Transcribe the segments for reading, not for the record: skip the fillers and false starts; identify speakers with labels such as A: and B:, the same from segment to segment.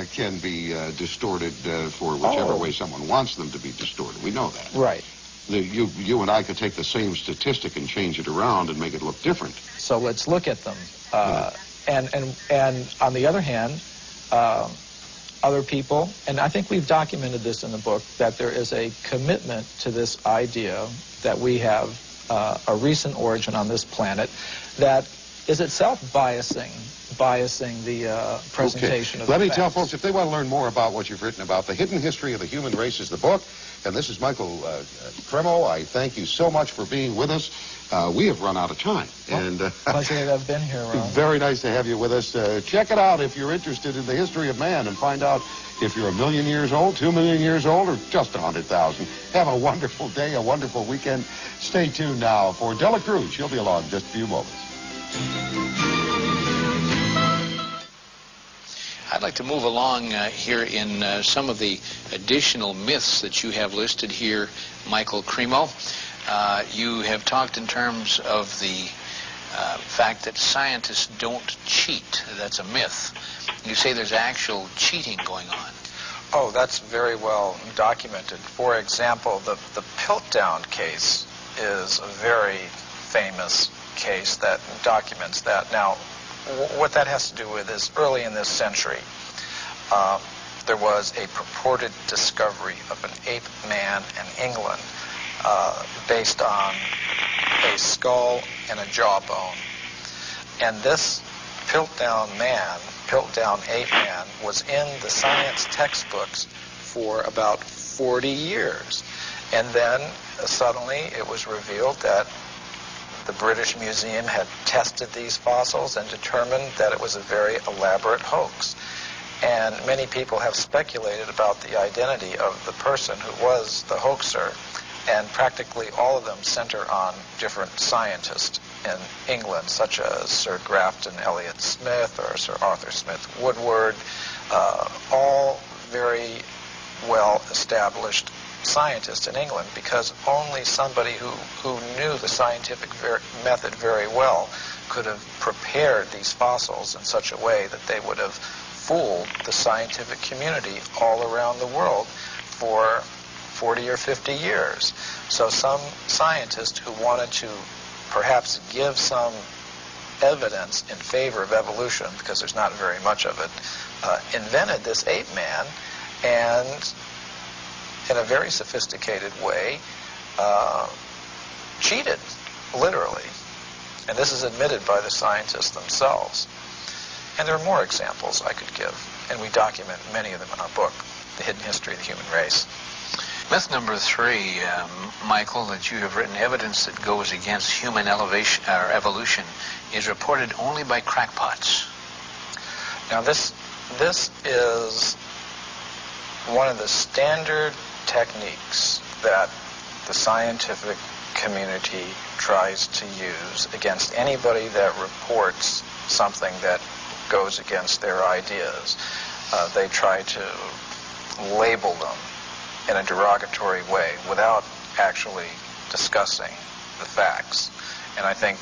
A: can be distorted for whichever way someone wants them to be distorted. We know that.
B: Right.
A: You and I could take the same statistic and change it around and make it look different.
B: So let's look at them. And on the other hand, other people, and I think we've documented this in the book, that there is a commitment to this idea that we have a recent origin on this planet that is itself biasing the presentation of the
A: Let me
B: facts.
A: tell folks, if they want to learn more about what you've written about, The Hidden History of the Human Race is the book. And this is Michael Cremo. I thank you so much for being with us. We have run out of time.
B: Well, pleasure to have been here, Ron.
A: Very nice to have you with us. Check it out if you're interested in the history of man and find out if you're 1 million years old, 2 million years old, or just 100,000. Have a wonderful day, a wonderful weekend. Stay tuned now for Dela Cruz. She'll be along in just a few moments.
C: I'd like to move along here in some of the additional myths that you have listed here, Michael Cremo. You have talked in terms of the fact that scientists don't cheat. That's a myth. You say there's actual cheating going on.
D: Oh, that's very well documented. For example, the Piltdown case is a very famous case that documents that. Now, what that has to do with is early in this century, there was a purported discovery of an ape man in England based on a skull and a jawbone. And this Piltdown ape man, was in the science textbooks for about 40 years. And then suddenly it was revealed that the British Museum had tested these fossils and determined that it was a very elaborate hoax. And many people have speculated about the identity of the person who was the hoaxer, and practically all of them center on different scientists in England, such as Sir Grafton Elliot Smith or Sir Arthur Smith Woodward, all very well-established scientists in England, because only somebody who knew the scientific method very well could have prepared these fossils in such a way that they would have fooled the scientific community all around the world for 40 or 50 years. So some scientist who wanted to perhaps give some evidence in favor of evolution, because there's not very much of it, invented this ape man, and in a very sophisticated way, cheated, literally. And this is admitted by the scientists themselves. And there are more examples I could give, and we document many of them in our book, The Hidden History of the Human Race.
C: Myth number 3, Michael, that you have written, evidence that goes against human evolution is reported only by crackpots.
D: Now this is one of the standard techniques that the scientific community tries to use against anybody that reports something that goes against their ideas. They try to label them in a derogatory way without actually discussing the facts. And I think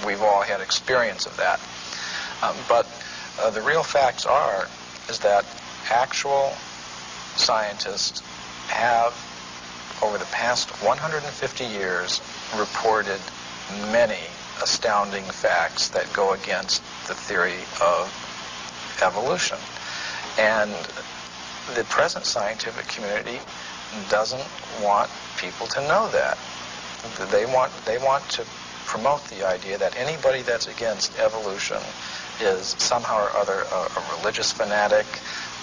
D: we've all had experience of that. But the real facts is that actual scientists have, over the past 150 years, reported many astounding facts that go against the theory of evolution. And the present scientific community doesn't want people to know that. They want to promote the idea that anybody that's against evolution is somehow or other a religious fanatic,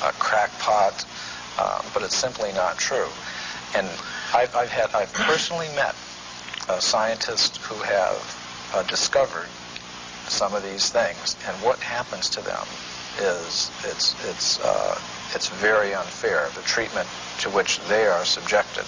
D: a crackpot, but it's simply not true. And I've personally met scientists who have discovered some of these things, and what happens to them is it's very unfair, the treatment to which they are subjected.